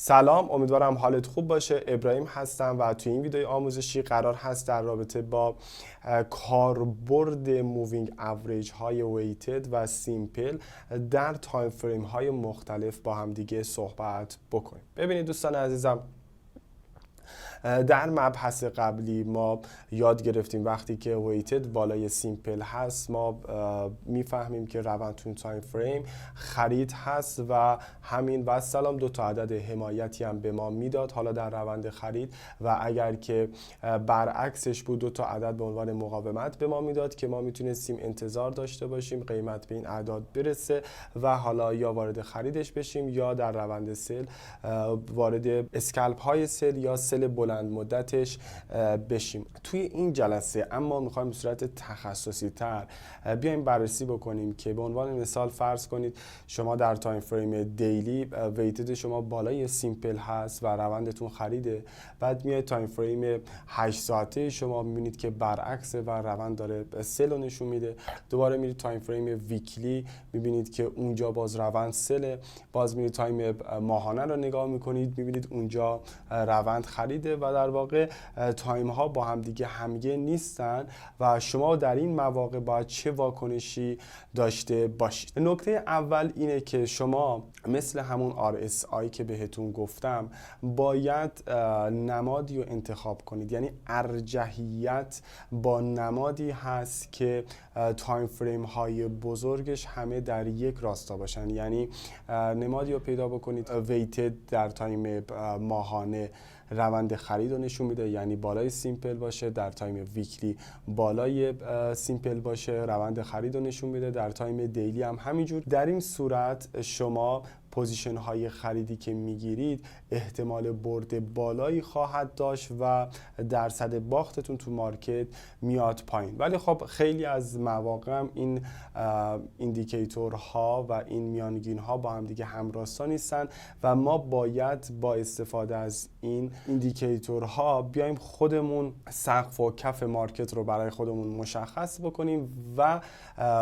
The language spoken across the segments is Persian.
سلام، امیدوارم حالت خوب باشه. ابراهیم هستم و توی این ویدیو آموزشی قرار هست در رابطه با کاربرد مووینگ اوریج های ویتد و سیمپل در تایم فریم های مختلف با هم دیگه صحبت بکنیم. ببینید دوستان عزیزم، در مبحث قبلی ما یاد گرفتیم وقتی که ویتد بالای سیمپل هست ما میفهمیم که روند تو تایم فریم خرید هست و همین و سلام دو تا عدد حمایتی هم به ما میداد حالا در روند خرید، و اگر که برعکسش بود دو تا عدد به عنوان مقاومت به ما میداد که ما میتونستیم انتظار داشته باشیم قیمت به این اعداد برسه و حالا یا وارد خریدش بشیم یا در روند سل وارد اسکلپ های سل یا سل بلند مدتش بشیم. توی این جلسه اما میخوایم به صورت تخصصی تر بیایم بررسی بکنیم که به عنوان مثال فرض کنید شما در تایم فریم دیلی ویتد شما بالای سیمپل هست و روندتون خریده، بعد میاد تایم فریم 8 ساعته شما میبینید که برعکسه و روند داره سل رو نشون میده. دوباره میرید تایم فریم ویکلی میبینید که اونجا باز روند سله، باز میرید تایم ماهانه رو نگاه میکنید میبینید اونجا روند خریده و در واقع تایم ها با هم دیگه همگه نیستن و شما در این مواقع باید چه واکنشی داشته باشید. نکته اول اینه که شما مثل همون RSI که بهتون گفتم باید نمادی رو انتخاب کنید، یعنی ارجحیت با نمادی هست که تایم فریم های بزرگش همه در یک راستا باشن، یعنی نمادی رو پیدا بکنید ویتد در تایم ماهانه روند خرید رو نشون میده، یعنی بالای سیمپل باشه، در تایم ویکلی بالای سیمپل باشه روند خرید رو نشون میده، در تایم دیلی هم همینجور. در این صورت شما پوزیشن های خریدی که میگیرید احتمال برد بالایی خواهد داشت و درصد باختتون تو مارکت میاد پایین. ولی خب خیلی از مواقع این ایندیکیتورها و این میانگین ها با هم دیگه همراستا نیستن و ما باید با استفاده از این ایندیکیتورها بیایم خودمون سقف و کف مارکت رو برای خودمون مشخص بکنیم و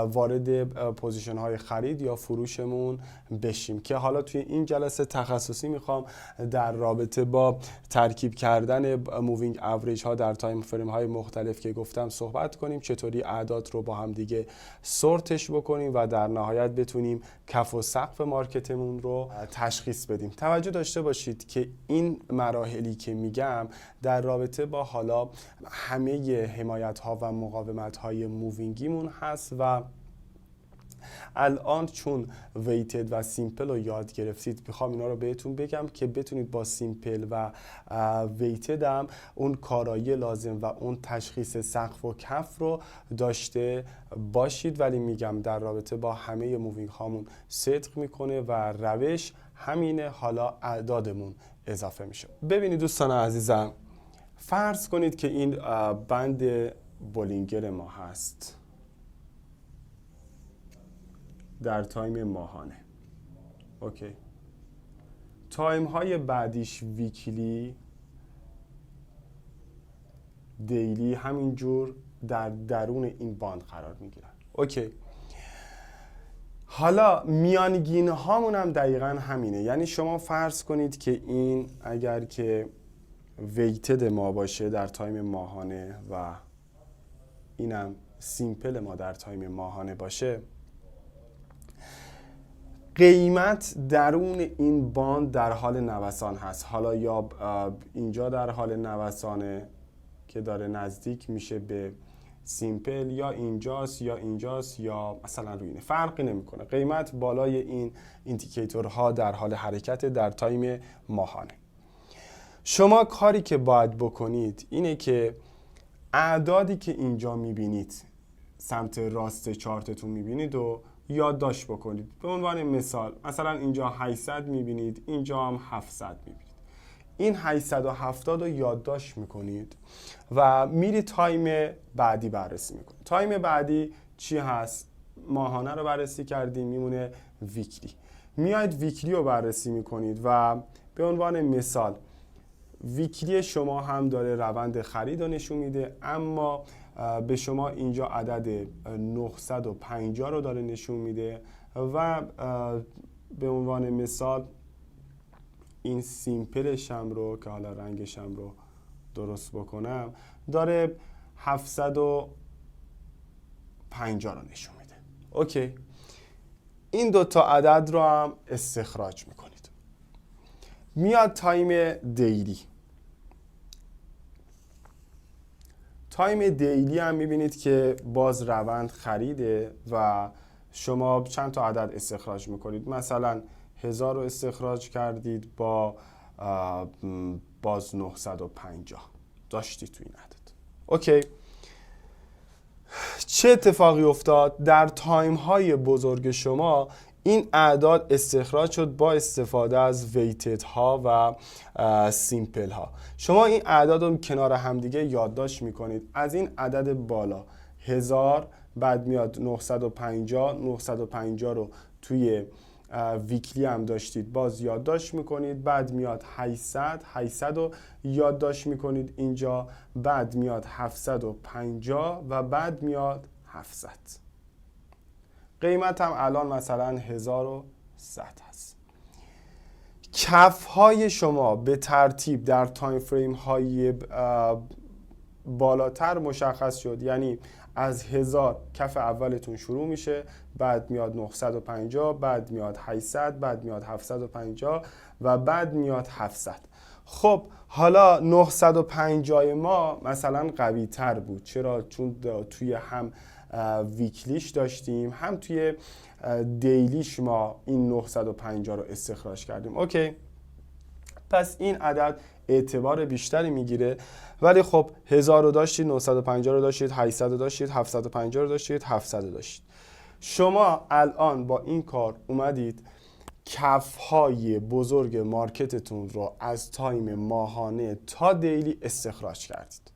وارد پوزیشن های خرید یا فروشمون بشیم که حالا توی این جلسه تخصصی میخوام در رابطه با ترکیب کردن مووینگ اوریج ها در تایم فریم های مختلف که گفتم صحبت کنیم، چطوری اعداد رو با هم دیگه سورتش بکنیم و در نهایت بتونیم کف و سقف مارکتمون رو تشخیص بدیم. توجه داشته باشید که این مراحلی که میگم در رابطه با حالا همه حمایت ها و مقاومت های مووینگیمون هست و الان چون ویتد و سیمپل رو یاد گرفتید میخوام اینا رو بهتون بگم که بتونید با سیمپل و ویتد هم اون کارایی لازم و اون تشخیص سقف و کف رو داشته باشید. ولی میگم در رابطه با همه مووینگ هامون صدق میکنه و روش همینه، حالا اعدادمون اضافه میشه. ببینید دوستان عزیزم، فرض کنید که این بند بولینگر ما هست در تایم ماهانه. اوکی، تایم های بعدیش ویکلی، دیلی همینجور در درون این باند قرار میگیرن. اوکی، حالا میانگین هامون هم دقیقا همینه، یعنی شما فرض کنید که این اگر که ویتد ما باشه در تایم ماهانه و اینم سیمپل ما در تایم ماهانه باشه، قیمت درون این باند در حال نوسان هست. حالا یا اینجا در حال نوسانه که داره نزدیک میشه به سیمپل، یا اینجاست یا اینجاست یا مثلا روی اینه، فرقی نمیکنه. قیمت بالای این ایندیکیتورها در حال حرکت در تایم ماهانه. شما کاری که باید بکنید اینه که اعدادی که اینجا میبینید سمت راست چارتتون میبینید و یادداشت بکنید. به عنوان مثال مثلا اینجا 800 میبینید، اینجا هم 700 میبینید. این 870 رو یادداشت میکنید و میری تایم بعدی بررسی میکنید. تایم بعدی چی هست؟ ماهانه رو بررسی کردیم، میمونه ویکلی. میاید ویکلی رو بررسی میکنید و به عنوان مثال ویکلی شما هم داره روند خرید رو نشون میده، اما به شما اینجا عدد 950 رو داره نشون میده و به عنوان مثال این سیمپلشم رو که حالا رنگشم رو درست بکنم داره 750 رو نشون میده. اوکی، این دوتا عدد رو هم استخراج میکنید. میاد تایم دیلی. تایم دیلی هم میبینید که باز روند خریده و شما چند تا عدد استخراج میکنید. مثلا 1000 رو استخراج کردید با باز 950 داشتید تو این عدد. اوکی، چه اتفاقی افتاد؟ در تایم های بزرگ شما این اعداد استخراج شد با استفاده از ویتد ها و سیمپل ها. شما این اعداد رو کنار همدیگه یادداشت میکنید. از این عدد بالا 1000، بعد میاد 950 رو توی ویکلی هم داشتید باز یادداشت میکنید. بعد میاد 800 رو یادداشت میکنید اینجا. بعد میاد 750 و بعد میاد 700. قیمت هم الان مثلا 1100 هست. کف های شما به ترتیب در تایم فریم های بالاتر مشخص شد. یعنی از 1000 کف اولتون شروع میشه، بعد میاد 950، بعد میاد 800، بعد میاد 750 و بعد میاد 700. خب حالا 950 ما مثلا قوی تر بود. چرا؟ چون توی هم ویکلیش داشتیم هم توی دیلیش ما این 950 رو استخراج کردیم. اوکی، پس این عدد اعتبار بیشتری میگیره. ولی خب 1000 رو داشتید، 950 رو داشتید، 800 رو داشتید، 750 رو داشتید، 700 رو داشتید. شما الان با این کار اومدید کفهای بزرگ مارکتتون رو از تایم ماهانه تا دیلی استخراج کردید.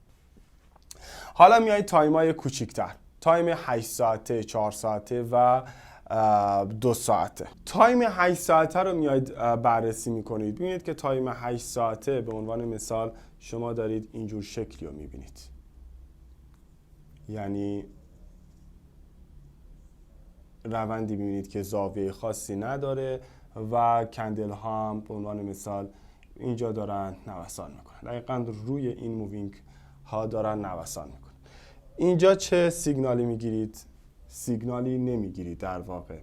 حالا میایید تایم های کوچیکتر، تایم 8 ساعته، 4 ساعته و 2 ساعته. تایم 8 ساعته رو میایید بررسی میکنید. ببینید که تایم 8 ساعته به عنوان مثال شما دارید اینجور شکلی رو میبینید. یعنی روندی میبینید که زاویه خاصی نداره و کندل ها هم به عنوان مثال اینجا دارن نوسان میکنن. دقیقاً روی این مووینگ ها دارن نوسان میکنن. اینجا چه سیگنالی میگیرید؟ سیگنالی نمیگیرید. در واقع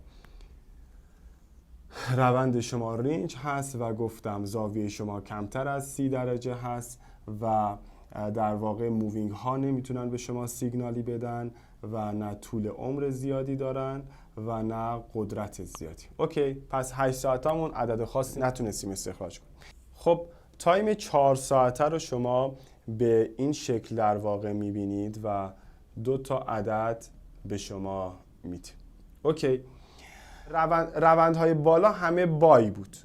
روند شما رنج هست و گفتم زاویه شما کمتر از 30 درجه هست و در واقع مووینگ ها نمیتونن به شما سیگنالی بدن و نه طول عمر زیادی دارن و نه قدرت زیادی. اوکی، پس 8 ساعتمون عدد خاصی نتونستیم استخراج کنیم. خب تایم 4 ساعته رو شما به این شکل در واقع میبینید و 2 تا عدد به شما میده. اوکی، روندهای بالا همه بای بود.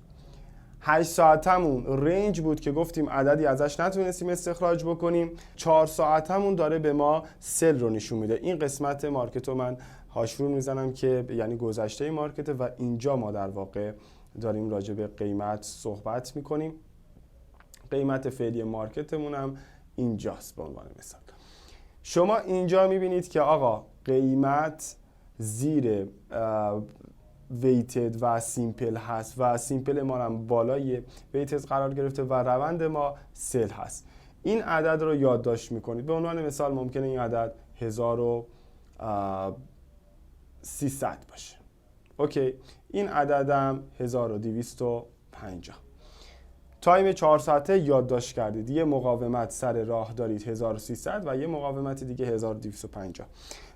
8 ساعتمون رنج بود که گفتیم عددی ازش نتونستیم استخراج بکنیم. 4 ساعتمون داره به ما سل رو نشون میده. این قسمت مارکت رو من هاشرو میزنم که یعنی گذشته مارکت و اینجا ما در واقع داریم راجع به قیمت صحبت میکنیم. قیمت فعلی مارکتمون هم اینجاست به عنوان مثال. شما اینجا میبینید که آقا قیمت زیر ویتد و سیمپل هست و سیمپل ما هم بالای ویتد قرار گرفته و روند ما سل هست. این عدد رو یادداشت میکنید. به عنوان مثال ممکنه این عدد 1300 باشه. اوکی، این عددم 1250. تایم 4 ساعته یادداشت کردید. یه مقاومت سر راه دارید 1300 و یه مقاومت دیگه 1250.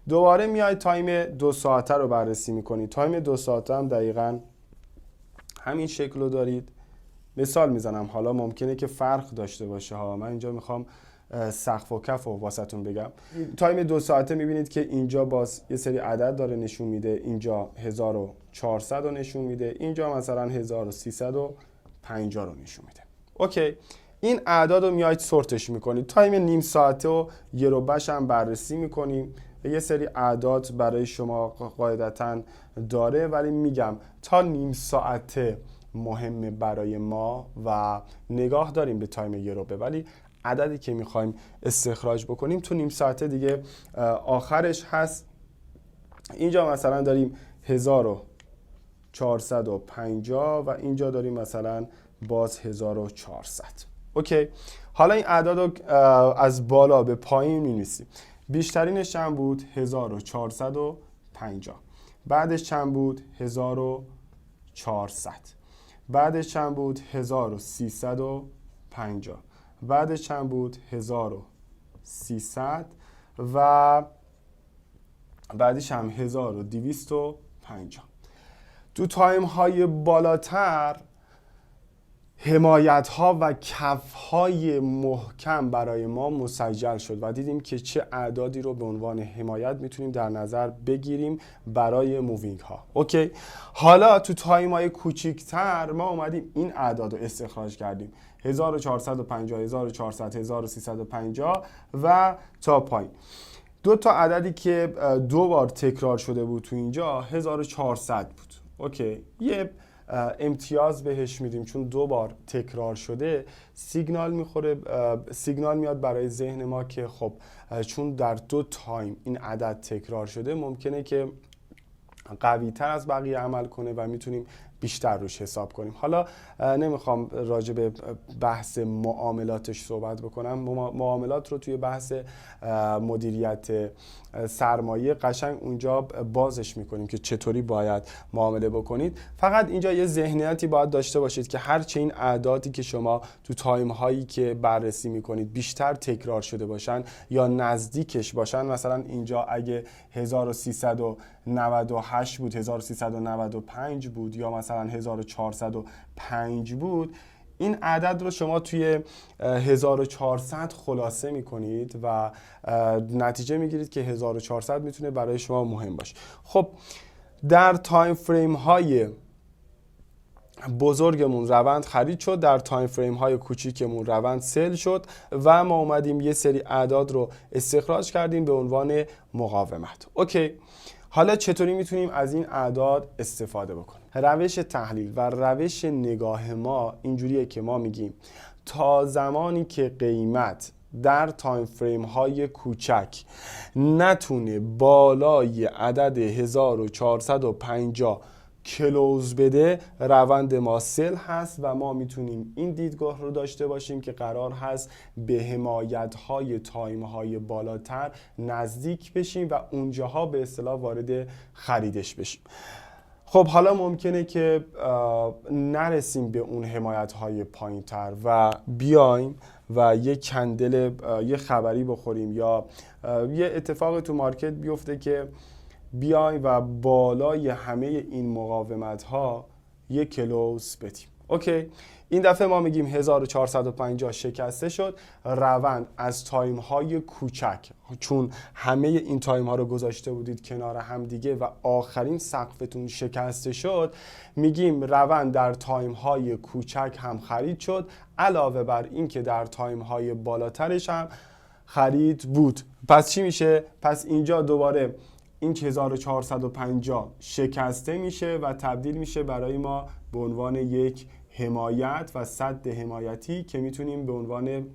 دوباره میاید تایم 2 ساعته رو بررسی میکنید. تایم 2 ساعته هم دقیقاً همین شکل رو دارید. مثال میزنم، حالا ممکنه که فرق داشته باشه ها. من اینجا میخوام سقف و کف رو واسهتون بگم. تایم 2 ساعته میبینید که اینجا باز یه سری عدد داره نشون میده. اینجا 1400 رو نشون میده. اینجا مثلا 1350 رو نشون میده. اوکی، این اعداد رو میاید سورتش میکنید. تایم نیم ساعته و یه رو بش هم بررسی میکنیم. یه سری اعداد برای شما قاعدتاً داره، ولی میگم تا نیم ساعته مهمه برای ما و نگاه داریم به تایم یه روبه، ولی عددی که میخوایم استخراج بکنیم تو نیم ساعته دیگه آخرش هست. اینجا مثلا داریم 1450 و اینجا داریم مثلا باز 1400. اوکی، حالا این اعداد رو از بالا به پایین می‌نویسیم. بیشترینش چند بود؟ 1450. بعدش چند بود؟ 1400. بعدش چند بود؟ 1350. بعدش چند بود؟ 1300 و بعدش هم 1250. تو تایم های بالاتر حمایت ها و کف های محکم برای ما مسجل شد و دیدیم که چه اعدادی رو به عنوان حمایت میتونیم در نظر بگیریم برای مووینگ ها. اوکی، حالا تو تایم های کوچیکتر ما اومدیم این اعداد رو استخراج کردیم: 1450، 1400، 1350 و تا پایین. دو تا عددی که دو بار تکرار شده بود تو اینجا 1400 بود. اوکی، یه امتیاز بهش میدیم چون دو بار تکرار شده. سیگنال میاد برای ذهن ما که خب چون در دو تایم این عدد تکرار شده ممکنه که قوی تر از بقیه عمل کنه و میتونیم بیشتر روش حساب کنیم. حالا نمیخوام راجع به بحث معاملاتش صحبت بکنم. معاملات رو توی بحث مدیریت سرمایه قشنگ اونجا بازش میکنیم که چطوری باید معامله بکنید. فقط اینجا یه ذهنیتی باید داشته باشید که هرچه این اعدادی که شما تو تایم هایی که بررسی میکنید بیشتر تکرار شده باشن یا نزدیکش باشن، مثلا اینجا اگه 1398 بود، 1395 بود یا مثلا 1405 بود، این عدد رو شما توی 1400 خلاصه میکنید و نتیجه میگیرید که 1400 میتونه برای شما مهم باشه. خب در تایم فریم های بزرگمون روند خرید شد، در تایم فریم های کوچیکمون روند سل شد و ما اومدیم یه سری اعداد رو استخراج کردیم به عنوان مقاومت. اوکی، حالا چطوری میتونیم از این اعداد استفاده بکنیم؟ روش تحلیل و روش نگاه ما اینجوریه که ما میگیم تا زمانی که قیمت در تایم فریم های کوچک نتونه بالای عدد 1450 کلوز بده، روند ما سل هست و ما میتونیم این دیدگاه رو داشته باشیم که قرار هست به حمایت های تایم های بالاتر نزدیک بشیم و اونجاها به اصطلاح وارد خریدش بشیم. خب حالا ممکنه که نرسیم به اون حمایت های پایین تر و بیایم و یه کندل یه خبری بخوریم یا یه اتفاق تو مارکت بیفته که بیایم و بالای همه این مقاومت ها یک کلوز بدیم. اوکی، این دفعه ما میگیم 1450 شکسته شد، روند از تایم های کوچک، چون همه این تایم ها رو گذاشته بودید کنار هم دیگه و آخرین سقفتون شکسته شد، میگیم روند در تایم های کوچک هم خرید شد، علاوه بر این که در تایم های بالاترش هم خرید بود. پس چی میشه؟ پس اینجا دوباره این 1450 شکسته میشه و تبدیل میشه برای ما به عنوان یک حمایت و سد حمایتی که میتونیم به عنوان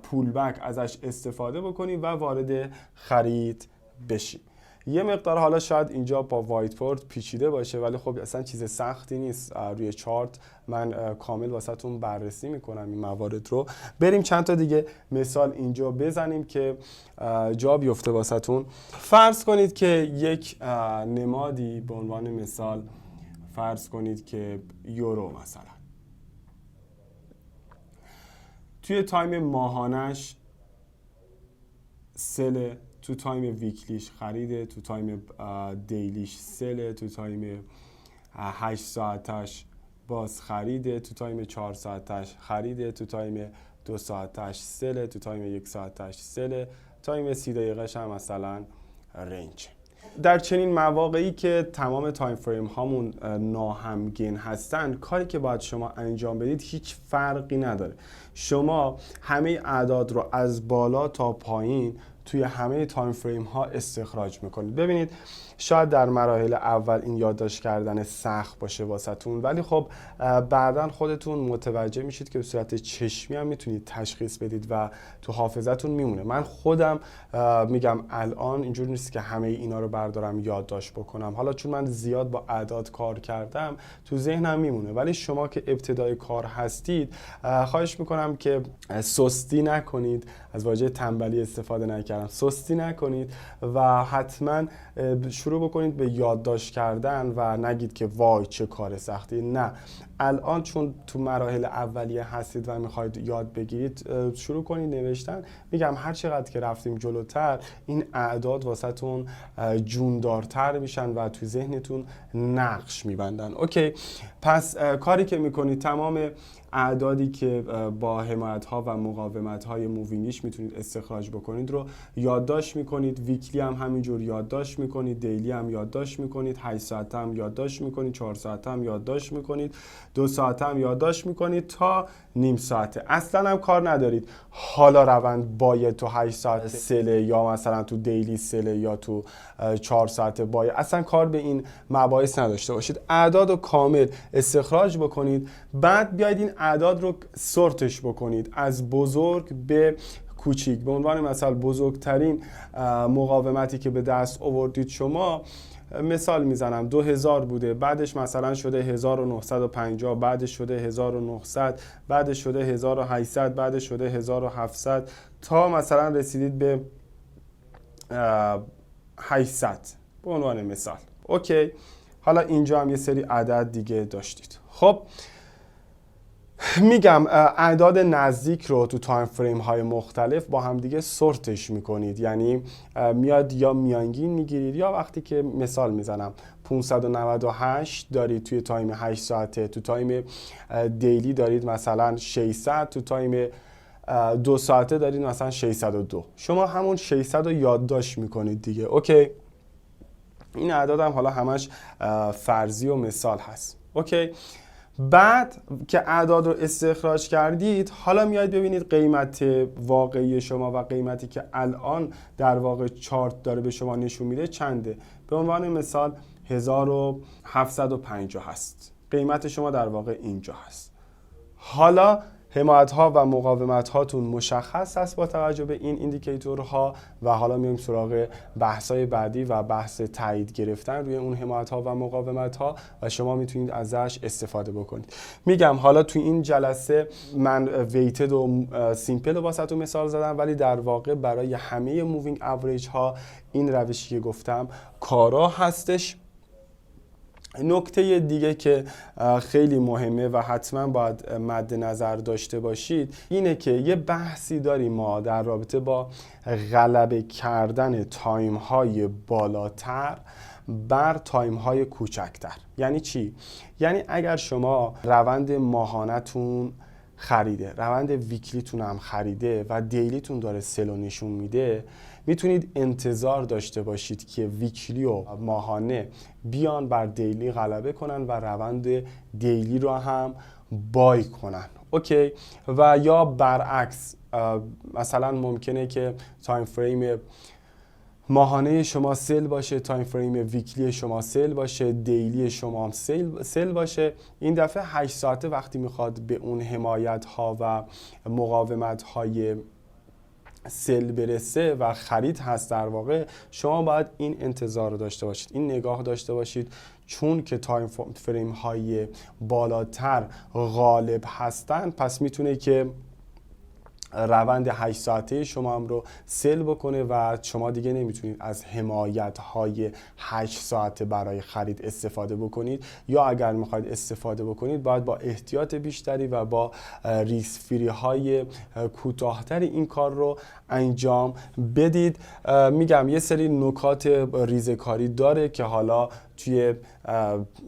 پول بک ازش استفاده بکنیم و وارد خرید بشیم. یه مقدار حالا شاید اینجا با وایت بورد پیچیده باشه ولی خب اصلا چیز سختی نیست. روی چارت من کامل واسهتون بررسی میکنم این موارد رو. بریم چند تا دیگه مثال اینجا بزنیم که جا بیفته واسهتون. فرض کنید که یک نمادی به عنوان مثال فرض کنید که یورو مثلا توی تایم ماهانش سله، تو تایم ویکلیش خریده، تو تایم دیلیش سله، تو تایم 8 ساعتش باز خریده، تو تایم 4 ساعتش خریده، تو تایم 2 ساعتش سله، تو تایم 1 ساعتش سله، تایم 30 دقیقه‌ش هم مثلا رنج. در چنین مواقعی که تمام تایم فریم هامون ناهمگن هستن، کاری که باید شما انجام بدید هیچ فرقی نداره. شما همه اعداد رو از بالا تا پایین توی همه تایم فریم ها استخراج میکنید. ببینید شاید در مراحل اول این یادداشت کردن سخت باشه واسهتون، ولی خب بعدا خودتون متوجه میشید که به صورت چشمی هم میتونید تشخیص بدید و تو حافظتون میمونه. من خودم میگم الان اینجور نیست که همه اینا رو بردارم یادداشت بکنم، حالا چون من زیاد با اعداد کار کردم تو ذهنم میمونه، ولی شما که ابتدای کار هستید خواهش میکنم که سستی نکنید، از واژه تنبلی استفاده نکردم، سستی نکنید و حتما شروع بکنید به یادداشت کردن و نگید که وای چه کار سختی. نه، الان چون تو مراحل اولیه هستید و میخواید یاد بگیرید شروع کنید نوشتن. میگم هر چقدر که رفتیم جلوتر این اعداد واسهتون جوندارتر میشن و تو ذهنتون نقش میبندن. اوکی، پس کاری که میکنید تمام اعدادی که با حمایت ها و مقاومت های مووینگیش میتونید استخراج بکنید رو یادداشت میکنید. ویکلی هم همینجور یادداشت میکنید، دیلی هم یادداشت میکنید، 8 ساعت هم یادداشت میکنید، 4 ساعت هم یادداشت میکنید، 2 ساعت هم یادداشت میکنید تا نیم ساعته. اصلا هم کار ندارید حالا روند باید تو 8 ساعت سله یا مثلا تو دیلی سله یا تو 4 ساعت باید، اصلا کار به این مباحث نداشته باشید. اعداد رو کامل استخراج بکنید، بعد بیاید این اعداد رو سورتش بکنید از بزرگ به کوچیک. به عنوان مثال بزرگترین مقاومتی که به دست آوردید شما، مثال میزنم 2000 بوده، بعدش مثلا شده 1950، بعدش شده 1900، بعدش شده 1800، بعدش شده 1700 تا مثلا رسیدید به 800 به عنوان مثال. اوکی، حالا اینجا هم یه سری عدد دیگه داشتید. خب میگم اعداد نزدیک رو تو تایم فریم های مختلف با هم دیگه سورتش میکنید، یعنی میاد یا میانگین میگیرید یا وقتی که مثال میزنم 598 دارید توی تایم 8 ساعته، تو تایم دیلی دارید مثلا 600، تو تایم 2 ساعته دارید مثلا 602. شما همون 600 رو یادداشت میکنید دیگه. اوکی، این اعداد هم حالا همش فرضی و مثال هست. اوکی، بعد که اعداد رو استخراج کردید حالا میاید ببینید قیمت واقعی شما و قیمتی که الان در واقع چارت داره به شما نشون میده چنده. به عنوان مثال 1750 هست، قیمت شما در واقع اینجا هست. حالا حمایت ها و مقاومت هاتون مشخص است با توجه به این ایندیکیتورها و حالا میایم سراغ بحث های بعدی و بحث تایید گرفتن روی اون حمایت ها و مقاومت ها و شما میتونید ازش استفاده بکنید. میگم حالا تو این جلسه من ویتد و سیمپل رو واسهتون مثال زدم، ولی در واقع برای همه مووینگ اوریج ها این روشی که گفتم کارا هستش. نکته دیگه که خیلی مهمه و حتما باید مد نظر داشته باشید اینه که یه بحثی داریم ما در رابطه با غلبه کردن تایم های بالاتر بر تایم های کوچکتر. یعنی چی؟ یعنی اگر شما روند ماهانتون خریده، روند ویکلیتون هم خریده و دیلیتون داره سلو نشون میده، میتونید انتظار داشته باشید که ویکلی و ماهانه بیان بر دیلی غلبه کنن و روند دیلی رو هم بای کنن. اوکی، و یا برعکس مثلا ممکنه که تایم فریم ماهانه شما سل باشه، تایم فریم ویکلی شما سل باشه، دیلی شما هم سل باشه. این دفعه 8 ساعته وقتی میخواد به اون حمایت ها و مقاومت های سل برسه و خرید هست، در واقع شما باید این انتظار رو داشته باشید، این نگاه داشته باشید، چون که تایم فریم های بالاتر غالب هستن پس میتونه که روند 8 ساعته شما هم رو سل بکنه و شما دیگه نمیتونید از حمایت های 8 ساعته برای خرید استفاده بکنید، یا اگر میخواید استفاده بکنید باید با احتیاط بیشتری و با ریسک فری های کوتاه‌تری این کار رو انجام بدید. میگم یه سری نکات ریزکاری داره که حالا توی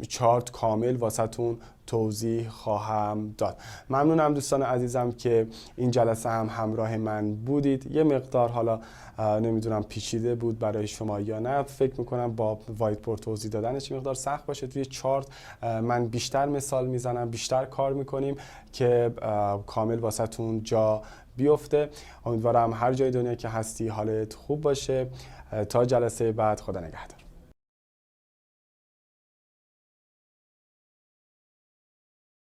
چارت کامل واسهتون توضیح خواهم داد. ممنونم دوستان عزیزم که این جلسه هم همراه من بودید. یه مقدار حالا نمیدونم پیچیده بود برای شما یا نه، فکر میکنم با وایت بورد توضیح دادنش مقدار سخت باشه. توی چارت من بیشتر مثال میزنم، بیشتر کار میکنیم که کامل واسهتون جا بیفته. امیدوارم هر جای دنیا که هستی حالت خوب باشه. تا جلسه بعد، خدا نگهدار.